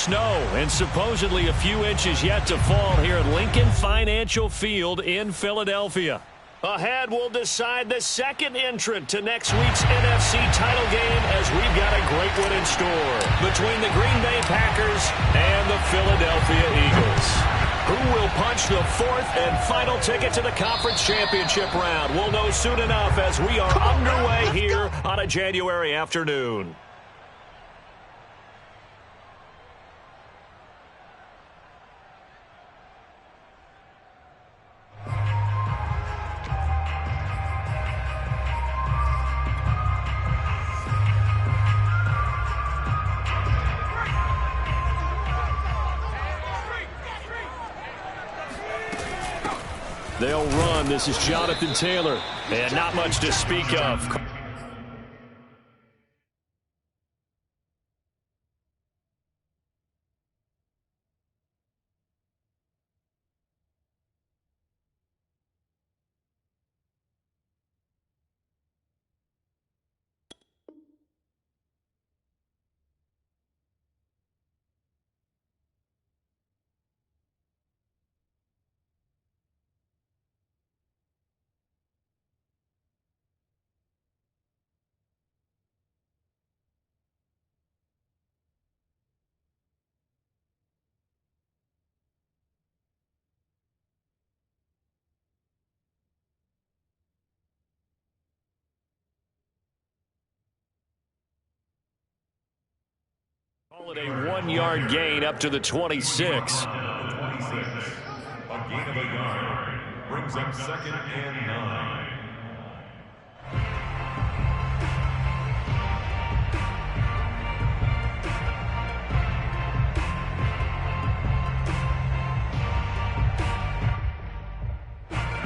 snow and supposedly a few inches yet to fall here at Lincoln Financial Field in Philadelphia. Ahead, we'll decide the second entrant to next week's NFC title game as we've got a great one in store between the Green Bay Packers and the Philadelphia Eagles. Who will punch the fourth and final ticket to the conference championship round? We'll know soon enough as we are underway here on a January afternoon. They'll run. This is Jonathan Taylor. And not much to speak of. Call it a 1-yard gain up to the 26. A gain of a yard brings up 2nd and 9.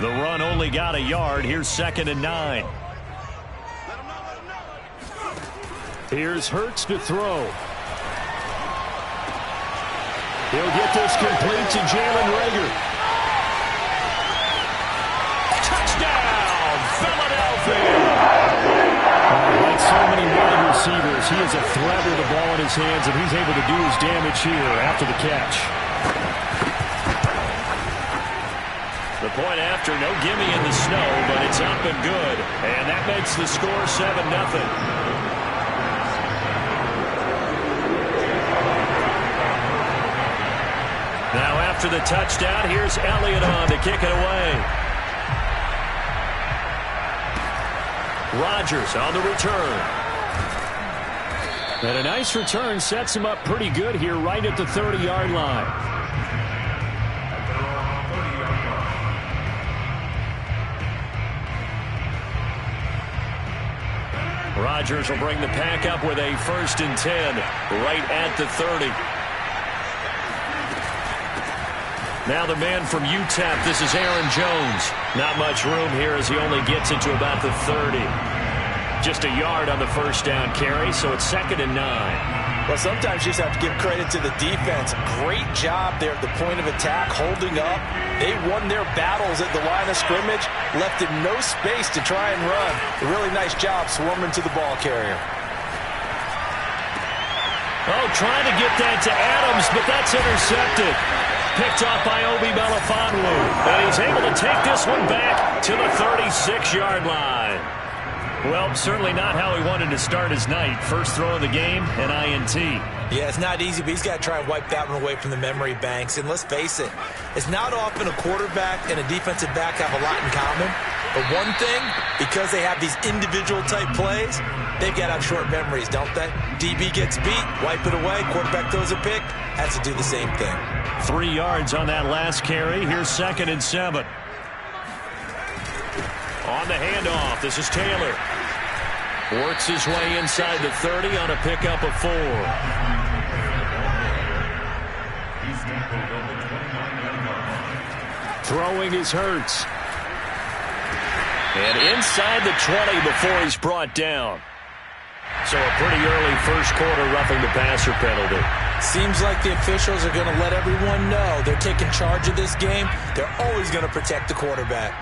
The run only got a yard. Here's 2nd and 9. Here's Hurts to throw. He'll get this complete to Jalen Reagor. Touchdown, Philadelphia! Like so many wide receivers, he is a threat with the ball in his hands, and he's able to do his damage here after the catch. The point after, no gimme in the snow, but it's up and good. And that makes the score 7-0. Now after the touchdown, here's Elliott on to kick it away. Rodgers on the return. And a nice return sets him up pretty good here right at the 30-yard line. Rodgers will bring the pack up with a 1st and 10 right at the 30. Now the man from UTEP, this is Aaron Jones. Not much room here as he only gets it to about the 30. Just a yard on the first down carry, so it's 2nd and 9. Well, sometimes you just have to give credit to the defense. Great job there at the point of attack, holding up. They won their battles at the line of scrimmage, left him no space to try and run. A really nice job swarming to the ball carrier. Oh, trying to get that to Adams, but that's intercepted. Picked off by Obi Melifonwu. And he's able to take this one back to the 36-yard line. Well, certainly not how he wanted to start his night. First throw of the game, an INT. Yeah, it's not easy, but he's got to try and wipe that one away from the memory banks. And let's face it, it's not often a quarterback and a defensive back have a lot in common. But one thing, because they have these individual type plays, they've got to have short memories, don't they? DB gets beat, wipe it away, quarterback throws a pick, has to do the same thing. 3 yards on that last carry. Here's 2nd and 7. On the handoff, this is Taylor. Works his way inside the 30 on a pickup of 4. Throwing is Hurts. And inside the 20 before he's brought down. So a pretty early first quarter roughing the passer penalty. Seems like the officials are going to let everyone know they're taking charge of this game. They're always going to protect the quarterback.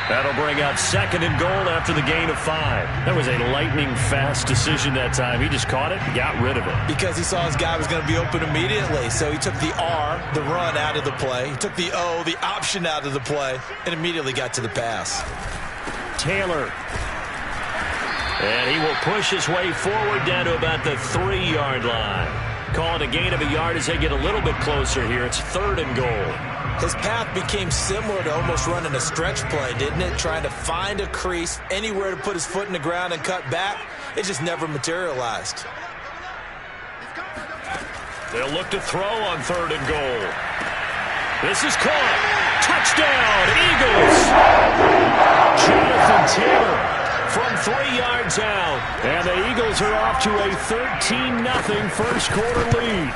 That'll bring up 2nd and goal after the gain of 5. That was a lightning-fast decision that time. He just caught it and got rid of it. Because he saw his guy was going to be open immediately. So he took the R, the run, out of the play. He took the O, the option, out of the play, and immediately got to the pass. Taylor. And he will push his way forward down to about the 3-yard line. Calling a gain of a yard as they get a little bit closer here. It's 3rd and goal. His path became similar to almost running a stretch play, didn't it? Trying to find a crease, anywhere to put his foot in the ground and cut back. It just never materialized. They'll look to throw on 3rd and goal. This is caught. Touchdown, Eagles. Jonathan Taylor from 3 yards out. And the Eagles are off to a 13-0 first quarter lead.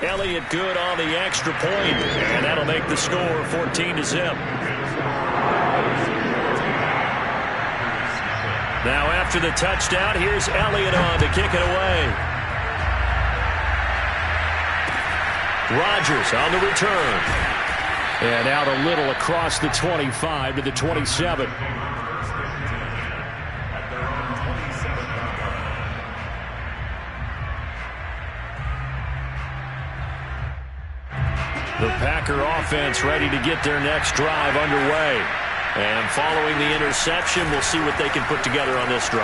Elliott good on the extra point, and that'll make the score 14-0. Now after the touchdown, here's Elliott on to kick it away. Rodgers on the return. And out a little across the 25 to the 27. The Packer offense ready to get their next drive underway. And following the interception, we'll see what they can put together on this drive.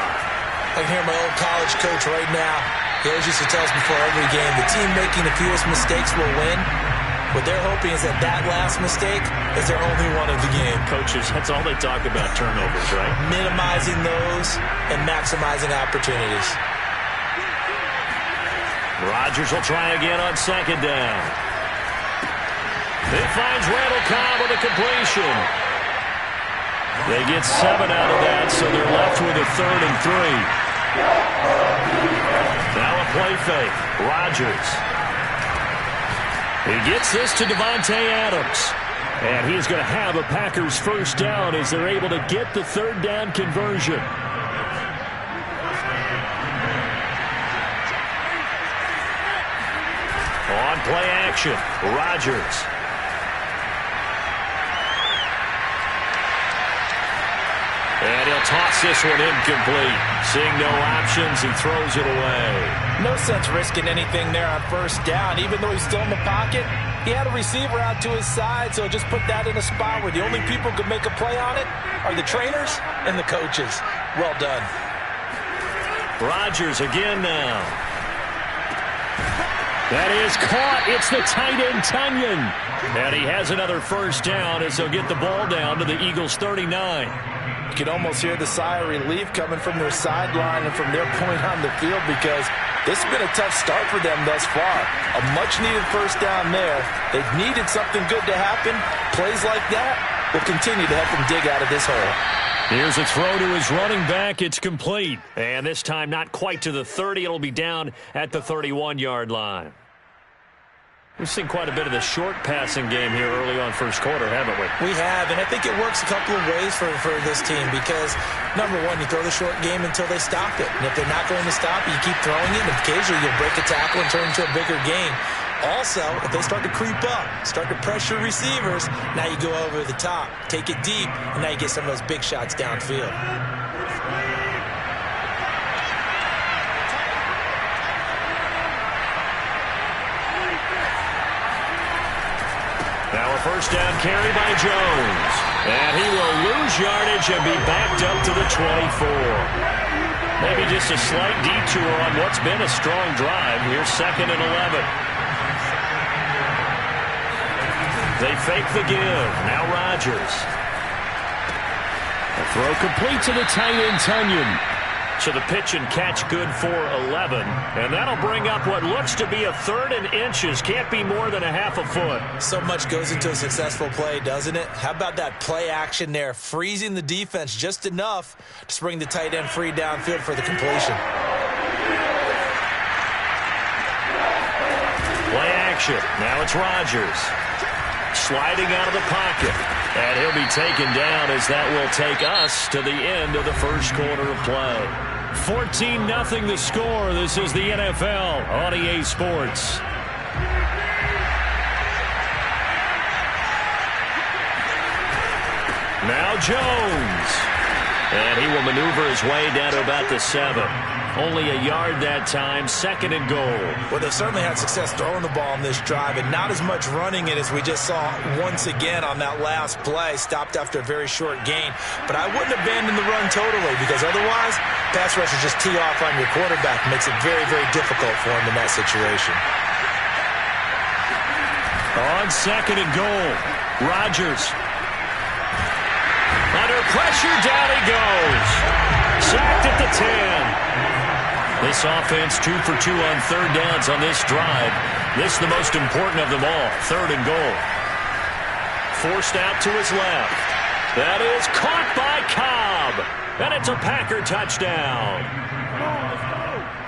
I can hear my old college coach right now. He always used to tell us before every game, the team making the fewest mistakes will win. What they're hoping is that that last mistake is their only one of the game. Coaches, that's all they talk about, turnovers, right? Minimizing those and maximizing opportunities. Rodgers will try again on 2nd down. He finds Randall Cobb with a completion. They get 7 out of that, so they're left with a 3rd and 3. Now a play fake. Rodgers. He gets this to Devontae Adams. And he's going to have a Packers first down as they're able to get the 3rd down conversion. On play action, Rodgers. And he'll toss this one incomplete. Seeing no options, he throws it away. No sense risking anything there on 1st down. Even though he's still in the pocket, he had a receiver out to his side, so just put that in a spot where the only people who could make a play on it are the trainers and the coaches. Well done. Rodgers again now. That is caught. It's the tight end, Tunyon. And he has another first down as they'll get the ball down to the Eagles' 39. You can almost hear the sigh of relief coming from their sideline and from their point on the field because this has been a tough start for them thus far. A much-needed first down there. They've needed something good to happen. Plays like that will continue to help them dig out of this hole. Here's a throw to his running back. It's complete. And this time not quite to the 30. It'll be down at the 31-yard line. We've seen quite a bit of the short passing game here early on first quarter, haven't we? We have, and I think it works a couple of ways for this team because, number one, you throw the short game until they stop it. And if they're not going to stop it, you keep throwing it, and occasionally you'll break a tackle and turn into a bigger game. Also, if they start to creep up, start to pressure receivers, now you go over the top, take it deep, and now you get some of those big shots downfield. Now a first down carry by Jones. And he will lose yardage and be backed up to the 24. Maybe just a slight detour on what's been a strong drive. Here's 2nd and 11. They fake the give. Now Rodgers. A throw complete to the tight end, Tunyon. So the pitch and catch good for 11. And that'll bring up what looks to be a 3rd and inches. Can't be more than a half a foot. So much goes into a successful play, doesn't it? How about that play action there? Freezing the defense just enough to bring the tight end free downfield for the completion. Play action. Now it's Rodgers. Sliding out of the pocket. And he'll be taken down as that will take us to the end of the first quarter of play. 14-0 the score. This is the NFL on EA Sports. Jones. And he will maneuver his way down to about the 7. Only a yard that time, 2nd and goal. Well, they certainly had success throwing the ball in this drive, and not as much running it as we just saw once again on that last play. Stopped after a very short gain. But I wouldn't abandon the run totally, because otherwise, pass rushers just tee off on your quarterback. Makes it very, very difficult for him in that situation. On 2nd and goal, Rodgers. Under pressure, down he goes. Sacked at the 10. This offense 2 for 2 on 3rd downs on this drive. This is the most important of them all, 3rd and goal. Forced out to his left. That is caught by Cobb. And it's a Packer touchdown.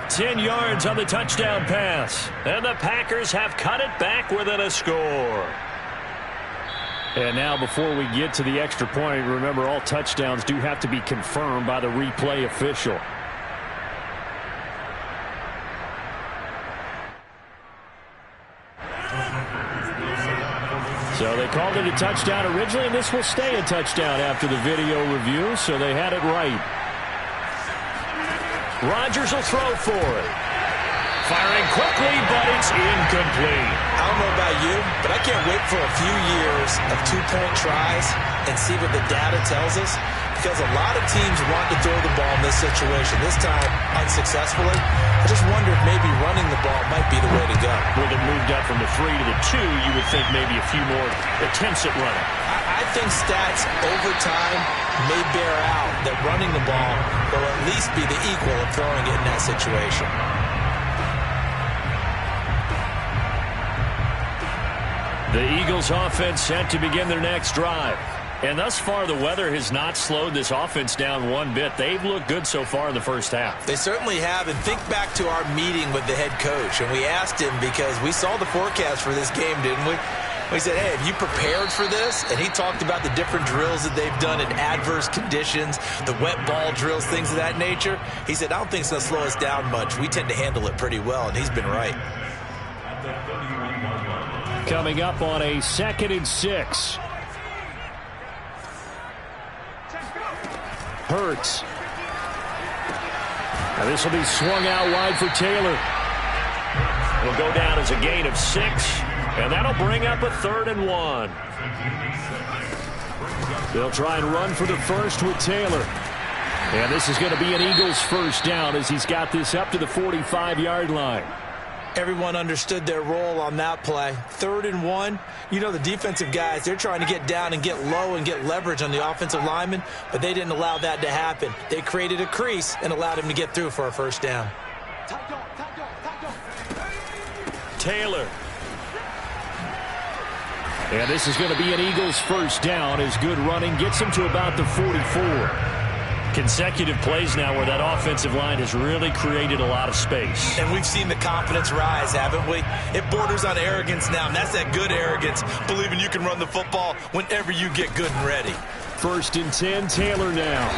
10 yards on the touchdown pass. And the Packers have cut it back within a score. And now before we get to the extra point, remember all touchdowns do have to be confirmed by the replay official. So they called it a touchdown originally, and this will stay a touchdown after the video review, so they had it right. Rodgers will throw for it. Firing quickly, but it's incomplete. I don't know about you, but I can't wait for a few years of 2-point tries and see what the data tells us, because a lot of teams want to throw the ball in this situation. This time, unsuccessfully. I just wonder if maybe running the ball might be the way to go. With it moved up from the 3 to the 2, you would think maybe a few more attempts at running. I think stats over time may bear out that running the ball will at least be the equal of throwing it in that situation. The Eagles offense set to begin their next drive. And thus far, the weather has not slowed this offense down one bit. They've looked good so far in the first half. They certainly have. And think back to our meeting with the head coach. And we asked him, because we saw the forecast for this game, didn't we? We said, hey, have you prepared for this? And he talked about the different drills that they've done in adverse conditions, the wet ball drills, things of that nature. He said, I don't think it's going to slow us down much. We tend to handle it pretty well, and he's been right. Coming up on a 2nd and 6. Hurts. Now this will be swung out wide for Taylor. It'll go down as a gain of 6, and that'll bring up a 3rd and 1. They'll try and run for the first with Taylor. And this is going to be an Eagles first down as he's got this up to the 45-yard line. Everyone understood their role on that play. 3rd and 1. You know, the defensive guys, they're trying to get down and get low and get leverage on the offensive lineman, but they didn't allow that to happen. They created a crease and allowed him to get through for a first down. Taylor. And this is going to be an Eagles first down as good running gets him to about the 44. Consecutive plays now where that offensive line has really created a lot of space. And we've seen the confidence rise, haven't we? It borders on arrogance now, and that's that good arrogance, believing you can run the football whenever you get good and ready. 1st and 10, Taylor now.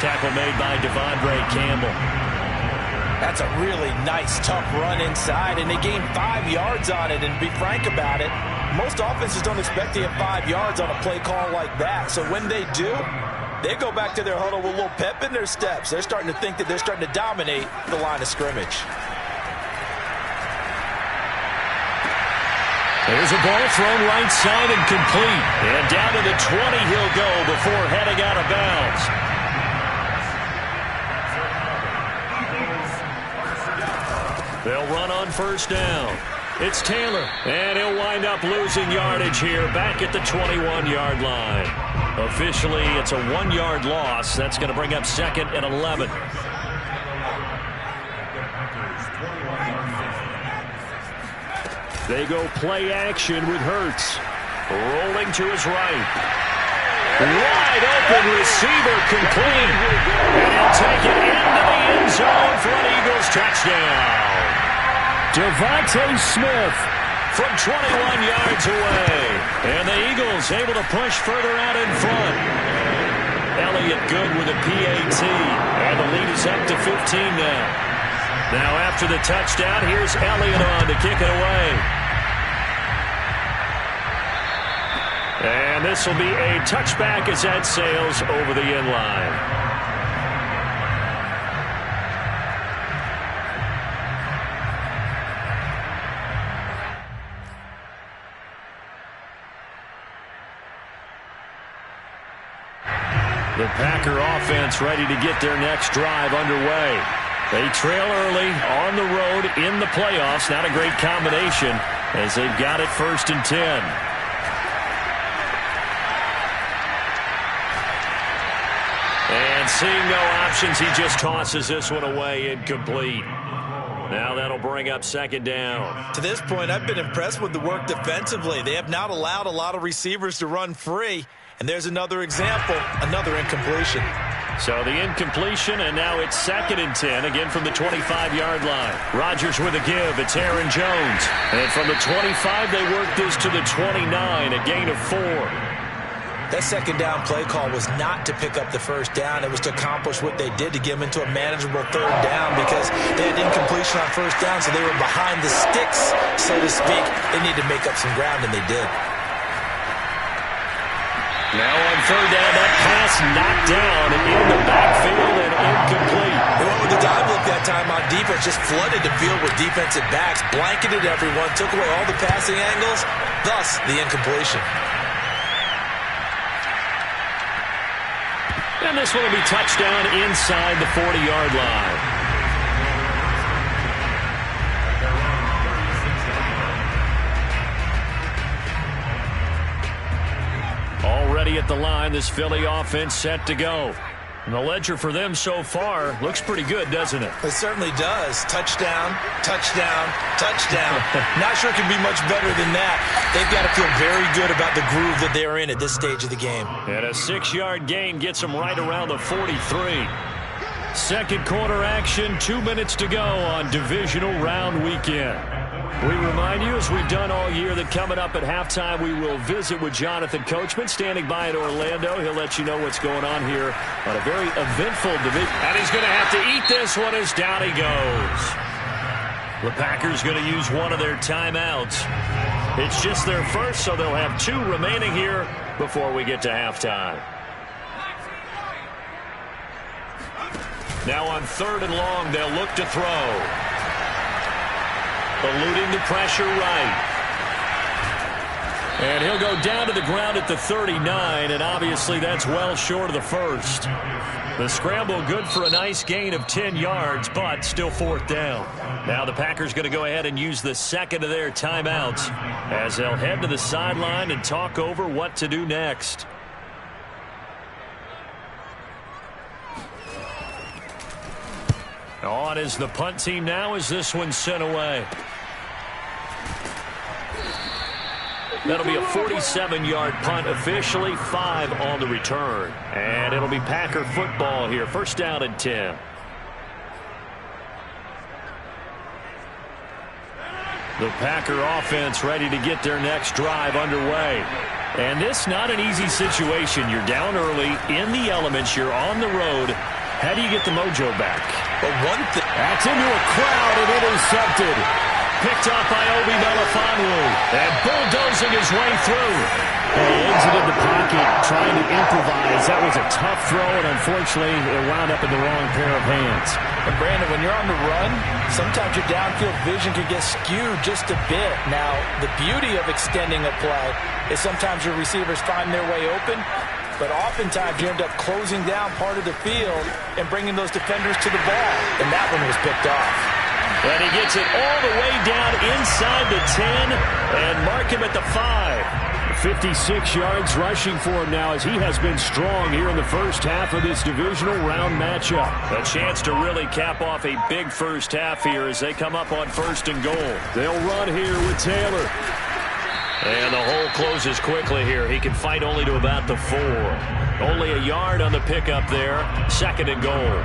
Tackle made by Devondre Campbell. That's a really nice, tough run inside, and they gained 5 yards on it. And to be frank about it, most offenses don't expect to get 5 yards on a play call like that. So when they do, they go back to their huddle with a little pep in their steps. They're starting to think that they're starting to dominate the line of scrimmage. There's a ball thrown right side and complete. And down to the 20 he'll go before heading out of bounds. They'll run on first down. It's Taylor, and he'll wind up losing yardage here back at the 21-yard line. Officially, it's a 1-yard loss. That's going to bring up 2nd and 11. They go play action with Hurts. Rolling to his right. Wide open receiver complete. And he'll take it into the end zone for an Eagles touchdown. Devontae Smith from 21 yards away. And the Eagles able to push further out in front. Elliott good with a PAT. And the lead is up to 15 now. Now after the touchdown, here's Elliott on to kick it away. And this will be a touchback as that sails over the end line. The Packer offense ready to get their next drive underway. They trail early on the road in the playoffs. Not a great combination as they've got it 1st and 10. And seeing no options, he just tosses this one away, incomplete. Now that'll bring up 2nd down. To this point, I've been impressed with the work defensively. They have not allowed a lot of receivers to run free. And there's another example, another incompletion. So the incompletion, and now it's 2nd and 10, again from the 25-yard line. Rodgers with a give. It's Aaron Jones. And from the 25, they work this to the 29, a gain of 4. That 2nd down play call was not to pick up the 1st down. It was to accomplish what they did, to get them into a manageable 3rd down, because they had incompletion on 1st down, so they were behind the sticks, so to speak. They needed to make up some ground, and they did. Now on 3rd down, that pass knocked down in the backfield and incomplete. They went with the dive look that time on defense, just flooded the field with defensive backs, blanketed everyone, took away all the passing angles, thus the incompletion. And this one will be touchdown inside the 40-yard line. Already at the line, this Philly offense set to go. And the ledger for them so far looks pretty good, doesn't it? It certainly does. Touchdown, touchdown, touchdown. Not sure it can be much better than that. They've got to feel very good about the groove that they're in at this stage of the game. And a 6-yard gain gets them right around the 43. Second quarter action, 2 minutes to go on divisional round weekend. We remind you, as we've done all year, that coming up at halftime, we will visit with Jonathan Coachman, standing by in Orlando. He'll let you know what's going on here on a very eventful division. And he's going to have to eat this one as down he goes. The Packers going to use one of their timeouts. It's just their first, so they'll have 2 remaining here before we get to halftime. Now on 3rd and long, they'll look to throw. Eluding the pressure right. And he'll go down to the ground at the 39, and obviously that's well short of the 1st. The scramble good for a nice gain of 10 yards, but still 4th down. Now the Packers going to go ahead and use the 2nd of their timeouts as they'll head to the sideline and talk over what to do next. On is the punt team now as this one's sent away. That'll be a 47-yard punt, officially 5 on the return. And it'll be Packer football here, 1st down and 10. The Packer offense ready to get their next drive underway. And this not an easy situation. You're down early, in the elements, you're on the road. How do you get the mojo back? But one thing. That's into a crowd and intercepted. Picked up by Obi Melifonwu. And bulldozing his way through. He exited the pocket trying to improvise. That was a tough throw, and unfortunately, it wound up in the wrong pair of hands. And Brandon, when you're on the run, sometimes your downfield vision can get skewed just a bit. Now, the beauty of extending a play is sometimes your receivers find their way open, but oftentimes you end up closing down part of the field and bringing those defenders to the ball. And that one was picked off. And he gets it all the way down inside the 10 and mark him at the 5. 56 yards rushing for him now as he has been strong here in the first half of this divisional round matchup. A chance to really cap off a big first half here as they come up on 1st and goal. They'll run here with Taylor. And the hole closes quickly here. He can fight only to about the 4. Only a yard on the pickup there. 2nd and goal.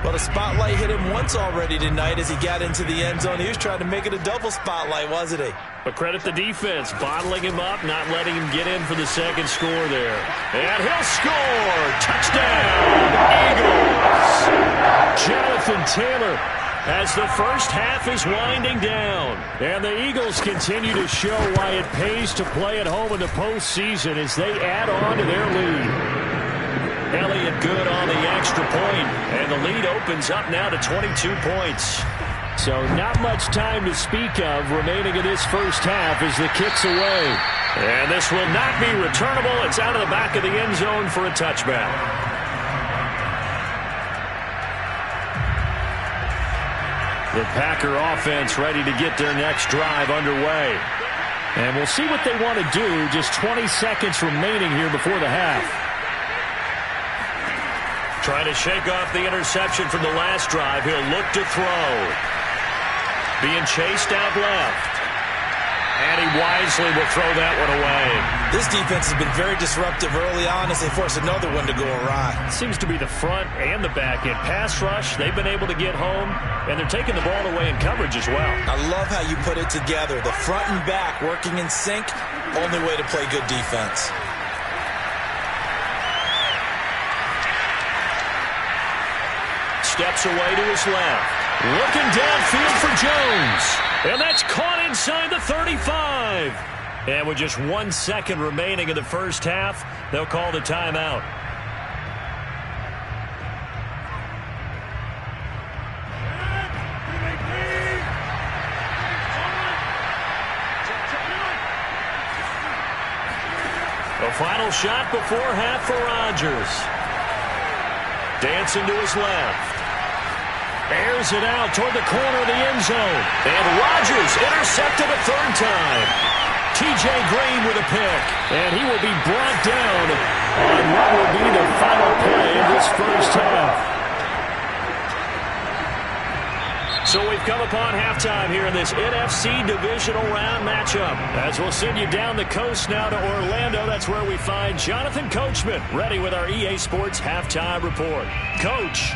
Well, the spotlight hit him once already tonight as he got into the end zone. He was trying to make it a double spotlight, wasn't he? But credit the defense, bottling him up, not letting him get in for the second score there. And he'll score! Touchdown, Eagles! Jonathan Taylor as the first half is winding down. And the Eagles continue to show why it pays to play at home in the postseason as they add on to their lead. Elliott good on the extra point, and the lead opens up now to 22 points. So not much time to speak of remaining in this first half as the kick's away. And this will not be returnable. It's out of the back of the end zone for a touchback. The Packer offense ready to get their next drive underway. And we'll see what they want to do. Just 20 seconds remaining here before the half. Trying to shake off the interception from the last drive. He'll look to throw. Being chased out left. And he wisely will throw that one away. This defense has been very disruptive early on as they force another one to go awry. Seems to be the front and the back end. Pass rush, they've been able to get home, and they're taking the ball away in coverage as well. I love how you put it together. The front and back working in sync, only way to play good defense. Steps away to his left. Looking downfield for Jones. And that's caught inside the 35. And with just 1 second remaining in the first half, they'll call the timeout. A final shot before half for Rodgers. Dancing to his left. Airs it out toward the corner of the end zone. And Rodgers intercepted a third time. T.J. Green with a pick. And he will be brought down on what will be the final play of this first half. So we've come upon halftime here in this NFC divisional round matchup. As we'll send you down the coast now to Orlando, that's where we find Jonathan Coachman ready with our EA Sports halftime report. Coach.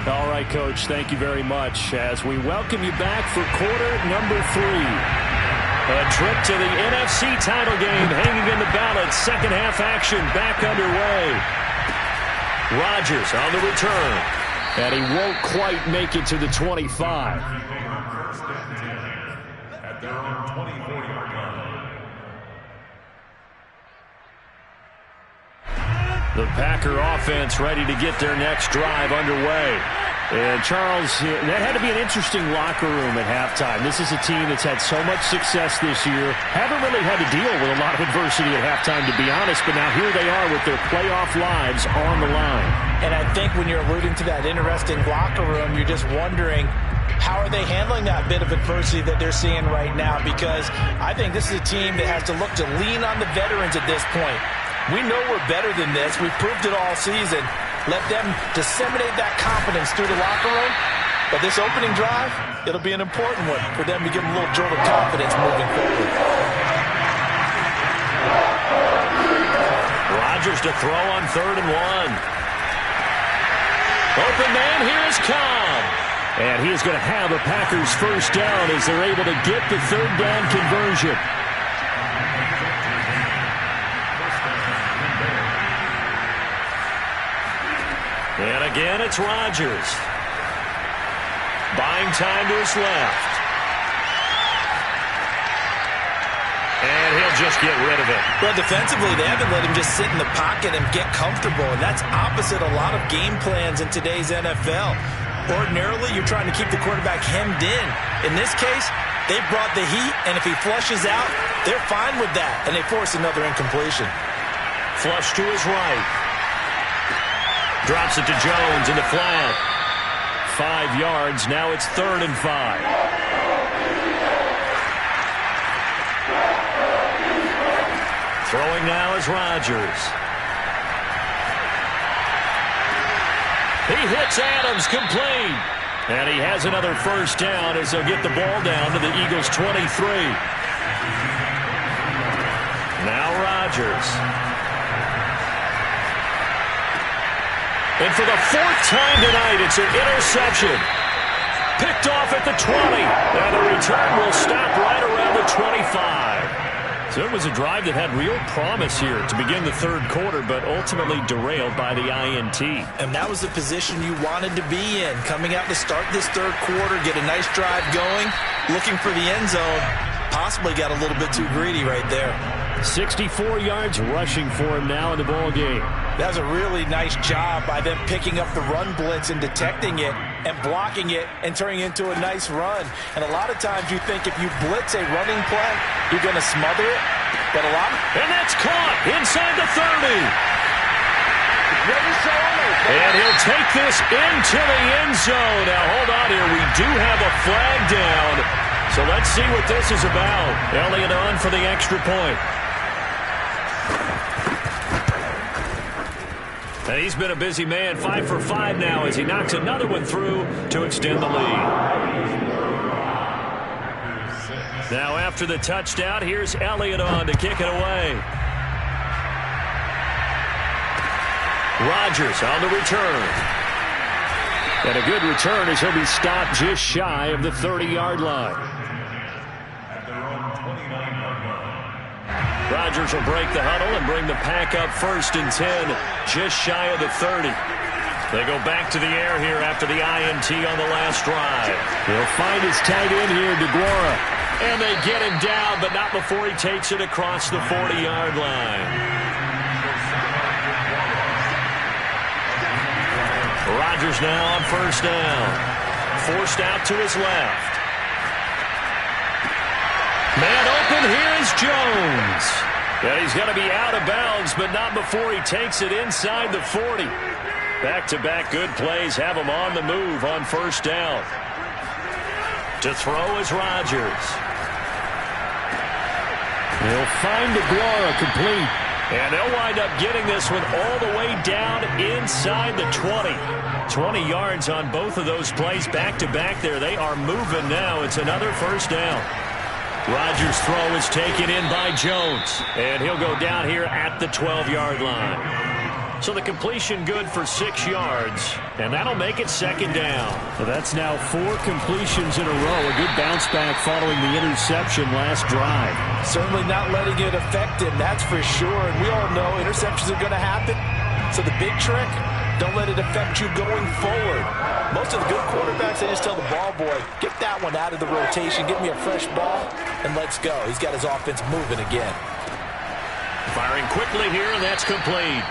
All right, Coach, thank you very much as we welcome you back for quarter number 3. A trip to the NFC title game hanging in the balance. Second half action back underway. Rodgers on the return. And he won't quite make it to the 25. At their own 24-yard line. The Packer offense ready to get their next drive underway. And Charles, that had to be an interesting locker room at halftime. This is a team that's had so much success this year. Haven't really had to deal with a lot of adversity at halftime, to be honest. But now here they are with their playoff lives on the line. And I think when you're alluding to that interesting locker room, you're just wondering, how are they handling that bit of adversity that they're seeing right now? Because I think this is a team that has to look to lean on the veterans at this point. We know we're better than this. We've proved it all season. Let them disseminate that confidence through the locker room. But this opening drive, it'll be an important one for them to give them a little jolt of confidence moving forward. Rodgers to throw on 3rd and 1. Open man, here is Cobb. And he is going to have a Packers first down as they're able to get the 3rd down conversion. And again, it's Rodgers. Buying time to his left. And he'll just get rid of it. Well, defensively, they haven't let him just sit in the pocket and get comfortable, and that's opposite a lot of game plans in today's NFL. Ordinarily, you're trying to keep the quarterback hemmed in. In this case, they brought the heat, and if he flushes out, they're fine with that, and they force another incompletion. Flush to his right. Drops it to Jones in the flat. 5 yards. Now it's 3rd and 5. Throwing now is Rodgers. He hits Adams complete. And he has another first down as they'll get the ball down to the Eagles' 23. Now Rodgers. And for the 4th time tonight, it's an interception. Picked off at the 20. And the return will stop right around the 25. So it was a drive that had real promise here to begin the third quarter, but ultimately derailed by the INT. And that was the position you wanted to be in. Coming out to start this third quarter, get a nice drive going, looking for the end zone. Possibly got a little bit too greedy right there. 64 yards rushing for him now in the ball game. That was a really nice job by them picking up the run blitz and detecting it and blocking it and turning it into a nice run. And a lot of times you think if you blitz a running play, you're going to smother it. But a lot of... And that's caught inside the 30. And he'll take this into the end zone. Now, hold on here. We do have a flag down. So let's see what this is about. Elliott on for the extra point. And he's been a busy man, 5 for 5 now as he knocks another one through to extend the lead. Now after the touchdown, here's Elliott on to kick it away. Rodgers on the return. And a good return as he'll be stopped just shy of the 30-yard line. Rodgers will break the huddle and bring the pack up 1st and 10, just shy of the 30. They go back to the air here after the INT on the last drive. He'll find his tight end here, DeGuara. And they get him down, but not before he takes it across the 40-yard line. Rodgers now on 1st down. Forced out to his left. Man open, here is Jones. And he's going to be out of bounds, but not before he takes it inside the 40. Back-to-back good plays have him on the move on 1st down. To throw is Rodgers. He'll find DeGuara complete. And they'll wind up getting this one all the way down inside the 20. 20 yards on both of those plays back-to-back there. They are moving now. It's another 1st down. Rodgers' throw is taken in by Jones. And he'll go down here at the 12-yard line. So the completion good for 6 yards. And that'll make it 2nd down. So that's now 4 completions in a row. A good bounce back following the interception last drive. Certainly not letting it affect him, that's for sure. And we all know interceptions are going to happen. So the big trick, don't let it affect you going forward. Most of the good quarterbacks, they just tell the ball boy, get that one out of the rotation, give me a fresh ball, and let's go. He's got his offense moving again. Firing quickly here, and that's complete.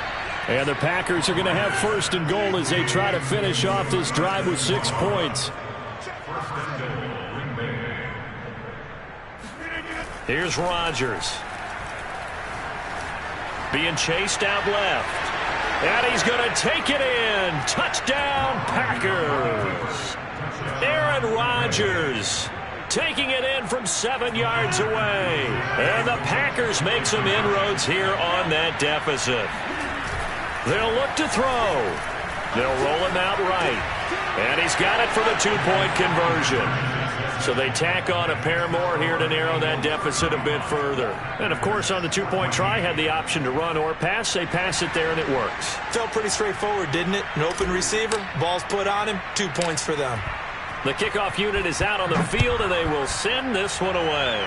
And the Packers are going to have 1st and goal as they try to finish off this drive with 6 points. Here's Rodgers. Being chased out left. And he's going to take it in. Touchdown, Packers. Aaron Rodgers taking it in from 7 yards away. And the Packers make some inroads here on that deficit. They'll look to throw. They'll roll him out right. And he's got it for the 2-point conversion. So they tack on a pair more here to narrow that deficit a bit further. And, of course, on the 2-point try, had the option to run or pass. They pass it there, and it works. Felt pretty straightforward, didn't it? An open receiver, ball's put on him, 2 points for them. The kickoff unit is out on the field, and they will send this one away.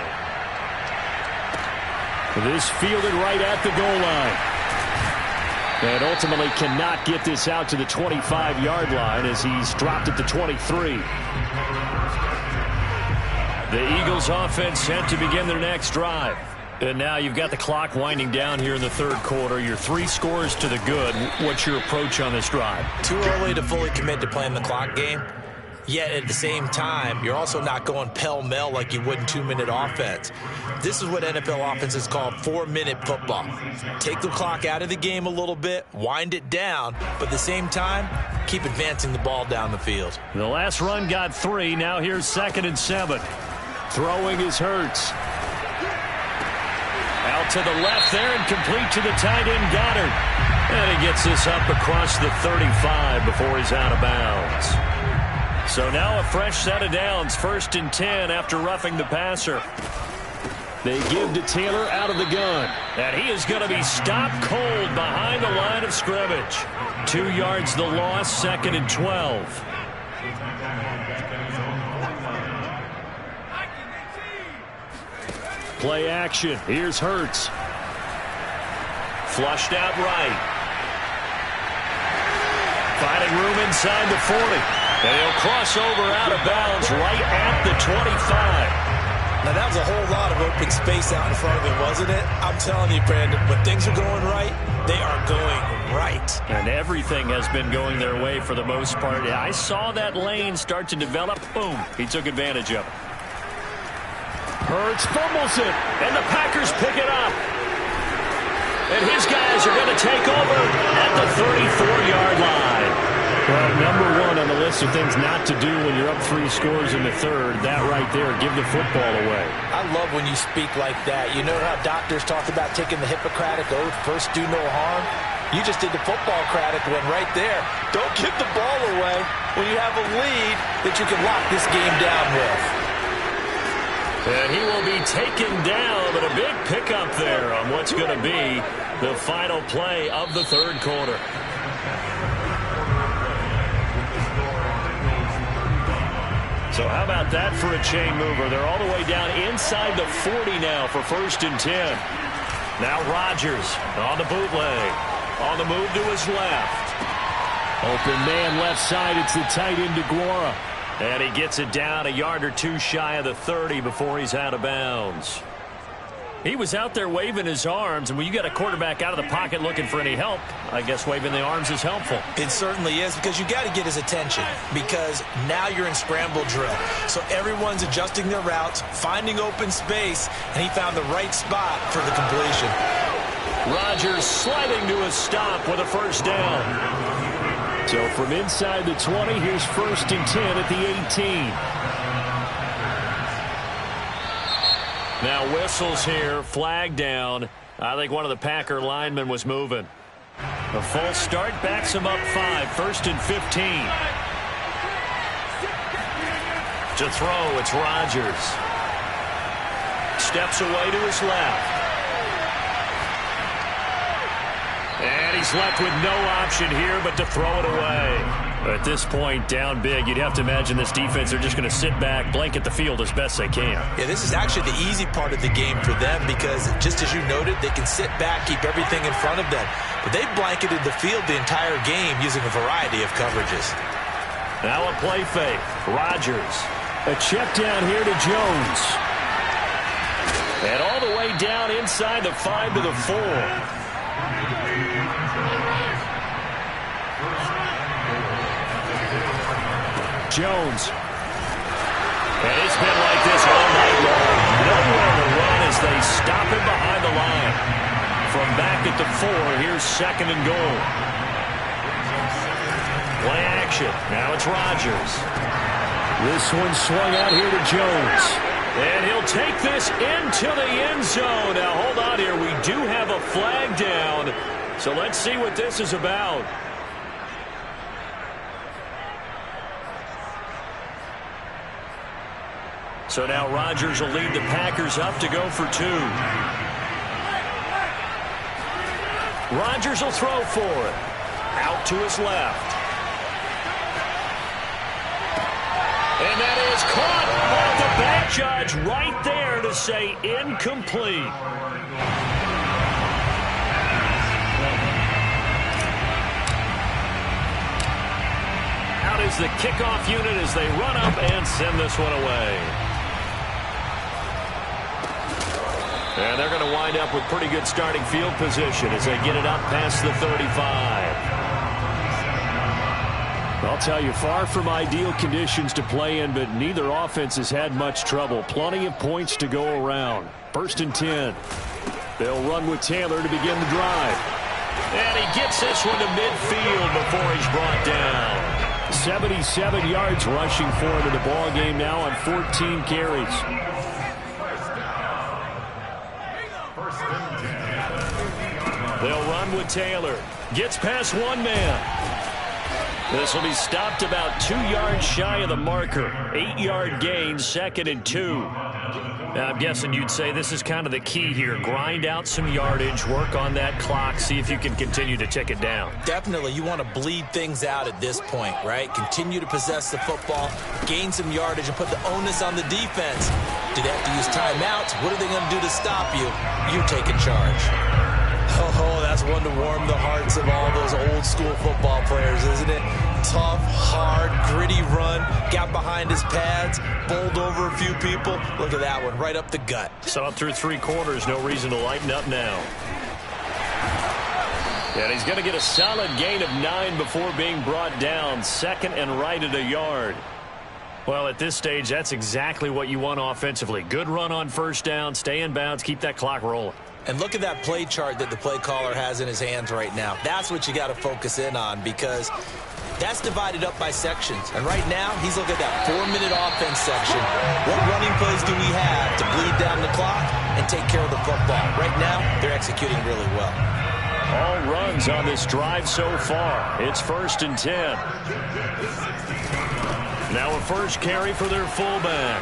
This fielded right at the goal line. And ultimately cannot get this out to the 25-yard line as he's dropped at the 23. The Eagles offense set to begin their next drive. And now you've got the clock winding down here in the third quarter. You're 3 scores to the good. What's your approach on this drive? Too early to fully commit to playing the clock game. Yet at the same time, you're also not going pell-mell like you would in 2-minute offense. This is what NFL offenses call 4-minute football. Take the clock out of the game a little bit, wind it down, but at the same time, keep advancing the ball down the field. The last run got 3. Now here's 2nd and 7. Throwing is Hurts. Out to the left there and complete to the tight end Goddard. And he gets this up across the 35 before he's out of bounds. So now a fresh set of downs, 1st and 10 after roughing the passer. They give to Taylor out of the gun. And he is going to be stopped cold behind the line of scrimmage. 2 yards the loss, 2nd and 12. Play action. Here's Hurts. Flushed out right. Finding room inside the 40. And he'll cross over out of bounds right at the 25. Now, that was a whole lot of open space out in front of him, wasn't it? I'm telling you, Brandon, when things are going right, they are going right. And everything has been going their way for the most part. I saw that lane start to develop. Boom. He took advantage of it. Hurts fumbles it, and the Packers pick it up. And his guys are going to take over at the 34-yard line. Well, number one on the list of things not to do when you're up 3 scores in the third, that right there, give the football away. I love when you speak like that. You know how doctors talk about taking the Hippocratic oath, first do no harm? You just did the football-cratic one right there. Don't give the ball away when you have a lead that you can lock this game down with. And he will be taken down, but a big pickup there on what's going to be the final play of the third quarter. So how about that for a chain mover? They're all the way down inside the 40 now for 1st and 10. Now Rodgers on the bootleg. On the move to his left. Open man left side. It's the tight end DeGuara. And he gets it down a yard or 2 shy of the 30 before he's out of bounds. He was out there waving his arms, and when you got a quarterback out of the pocket looking for any help, I guess waving the arms is helpful. It certainly is, because you got to get his attention, because now you're in scramble drill. So everyone's adjusting their routes, finding open space, and he found the right spot for the completion. Rodgers sliding to a stop with a first down. So from inside the 20, here's 1st and 10 at the 18. Now whistles here, flag down. I think one of the Packer linemen was moving. A false start backs him up 5, 1st and 15. To throw, it's Rodgers. Steps away to his left. And he's left with no option here but to throw it away. At this point, down big, you'd have to imagine this defense, they're just going to sit back, blanket the field as best they can. Yeah, this is actually the easy part of the game for them, because just as you noted, they can sit back, keep everything in front of them. But they've blanketed the field the entire game using a variety of coverages. Now a play fake. Rodgers. A check down here to Jones. And all the way down inside the 5 to the 4. Jones. And it's been like this all night long. Nowhere to run as they stop him behind the line. From back at the 4, here's 2nd and goal. Play action. Now it's Rodgers. This one swung out here to Jones. And he'll take this into the end zone. Now hold on here. We do have a flag down. So let's see what this is about. So now Rodgers will lead the Packers up to go for 2. Rodgers will throw for it. Out to his left. And that is caught by the back judge right there to say incomplete. Out is the kickoff unit as they run up and send this one away. And they're going to wind up with pretty good starting field position as they get it up past the 35. I'll tell you, far from ideal conditions to play in, but neither offense has had much trouble. Plenty of points to go around. 1st and 10. They'll run with Taylor to begin the drive. And he gets this one to midfield before he's brought down. 77 yards rushing for him in the ball game now on 14 carries. They'll run with Taylor. Gets past one man. This will be stopped about 2 yards shy of the marker. 8-yard gain, 2nd and 2. Now, I'm guessing you'd say this is kind of the key here. Grind out some yardage, work on that clock, see if you can continue to tick it down. Definitely, you want to bleed things out at this point, right? Continue to possess the football, gain some yardage, and put the onus on the defense. Do they have to use timeouts? What are they going to do to stop you? You take in charge. Oh, that's one to warm the hearts of all those old school football players, isn't it? Tough, hard, gritty run, got behind his pads, bowled over a few people. Look at that one, right up the gut. Saw it through 3 quarters, no reason to lighten up now. And he's going to get a solid gain of 9 before being brought down. Second and right at a yard. Well, at this stage, that's exactly what you want offensively. Good run on first down, stay in bounds, keep that clock rolling. And look at that play chart that the play caller has in his hands right now. That's what you got to focus in on, because that's divided up by sections. And right now, he's looking at that 4-minute offense section. What running plays do we have to bleed down the clock and take care of the football? Right now, they're executing really well. All runs on this drive so far. It's 1st and 10. Now a first carry for their fullback.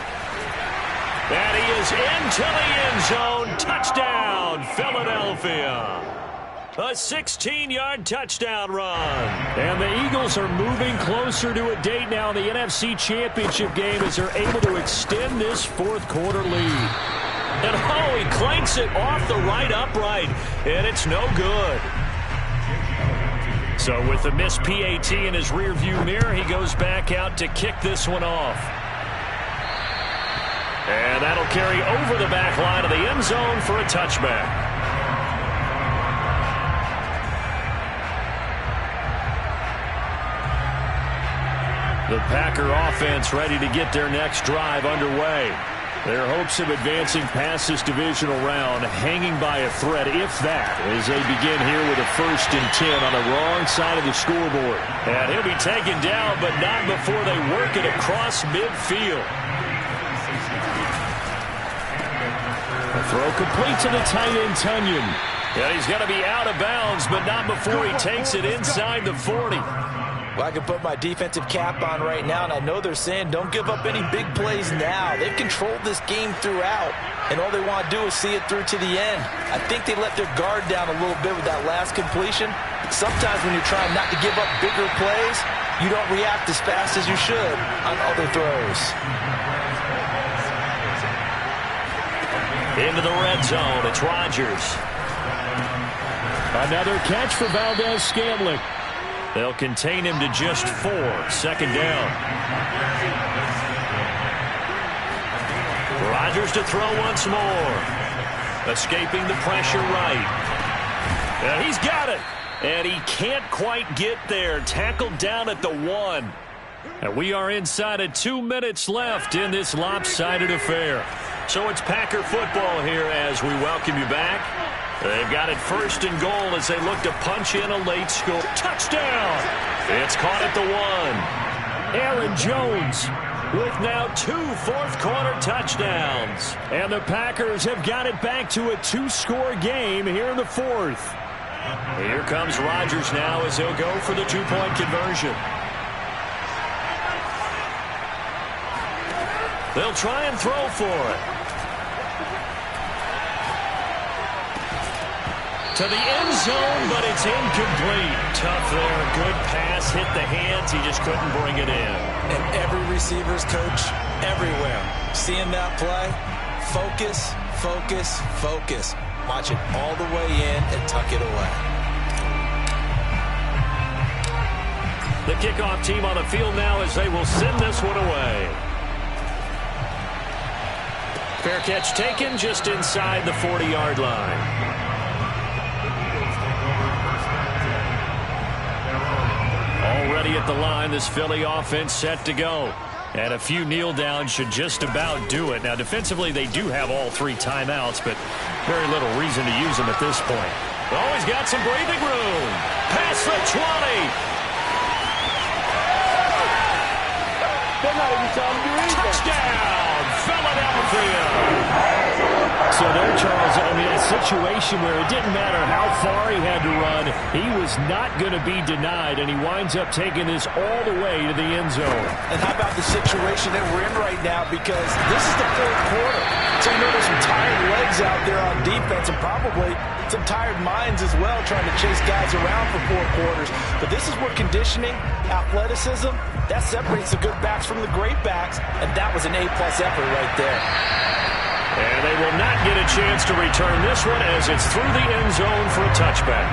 And he is into the end zone. Touchdown, Philadelphia. A 16-yard touchdown run. And the Eagles are moving closer to a date now in the NFC Championship game as they're able to extend this 4th quarter lead. And oh, he clanks it off the right upright, and it's no good. So with the missed PAT in his rearview mirror, he goes back out to kick this one off. And that'll carry over the back line of the end zone for a touchback. The Packer offense ready to get their next drive underway. Their hopes of advancing past this divisional round hanging by a thread, if that, as they begin here with a 1st and 10 on the wrong side of the scoreboard. And he'll be taken down, but not before they work it across midfield. A throw complete to the tight end, Tunyon. And he's going to be out of bounds, but not before he takes it inside the 40. Well, I can put my defensive cap on right now, and I know they're saying don't give up any big plays now. They've controlled this game throughout, and all they want to do is see it through to the end. I think they let their guard down a little bit with that last completion. Sometimes when you're trying not to give up bigger plays, you don't react as fast as you should on other throws. Into the red zone, it's Rodgers. Another catch for Valdez-Scantling. They'll contain him to just 4. 2nd down. Rodgers to throw once more. Escaping the pressure right. And he's got it. And he can't quite get there. Tackled down at the 1. And we are inside of 2 minutes left in this lopsided affair. So it's Packer football here as we welcome you back. They've got it 1st and goal as they look to punch in a late score. Touchdown! It's caught at the 1. Aaron Jones with now 2 fourth-quarter touchdowns. And the Packers have got it back to a 2-score game here in the 4th. Here comes Rodgers now as he'll go for the 2-point conversion. They'll try and throw for it. To the end zone, but it's incomplete. Tough there. Good pass. Hit the hands. He just couldn't bring it in. And every receiver's coach everywhere. Seeing that play, focus, focus, focus. Watch it all the way in and tuck it away. The kickoff team on the field now as they will send this one away. Fair catch taken just inside the 40-yard line. Already at the line, this Philly offense set to go. And a few kneel downs should just about do it. Now, defensively, they do have all 3 timeouts, but very little reason to use them at this point. Always got some breathing room. Past the 20. Touchdown, Philadelphia. So there, Charles, I mean, a situation where it didn't matter how far he had to run, he was is not going to be denied, and he winds up taking this all the way to the end zone. And how about the situation that we're in right now? Because this is the fourth quarter. So you know there's some tired legs out there on defense and probably some tired minds as well trying to chase guys around for 4 quarters. But this is where conditioning, athleticism, that separates the good backs from the great backs, and that was an A-plus effort right there. And they will not get a chance to return this one as it's through the end zone for a touchback.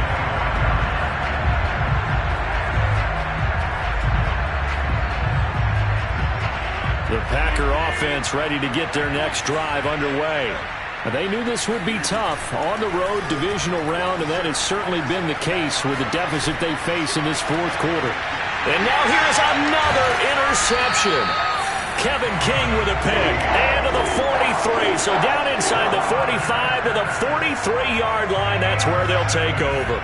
The Packer offense ready to get their next drive underway. They knew this would be tough on the road, divisional round, and that has certainly been the case with the deficit they face in this fourth quarter. And now here's another interception. Kevin King with a pick, and to the 43. So down inside the 45 to the 43-yard line. That's where they'll take over.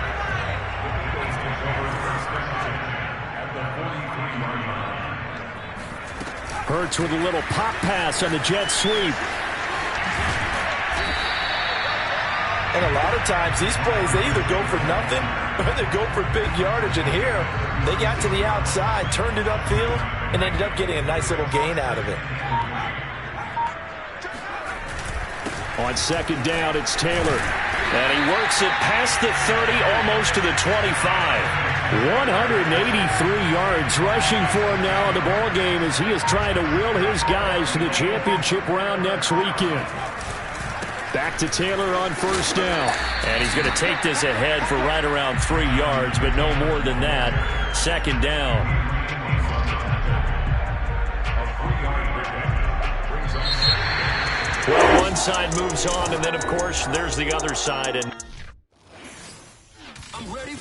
Hurts with a little pop pass on the jet sweep. And a lot of times these plays, they either go for nothing or they go for big yardage. And here, they got to the outside, turned it upfield, and ended up getting a nice little gain out of it. On second down, it's Taylor. And he works it past the 30, almost to the 25. 183 yards rushing for him now in the ballgame as he is trying to will his guys to the championship round next weekend. Back to Taylor on first down. And he's going to take this ahead for right around 3 yards, but no more than that. Second down. Well, one side moves on, and then, of course, there's the other side. And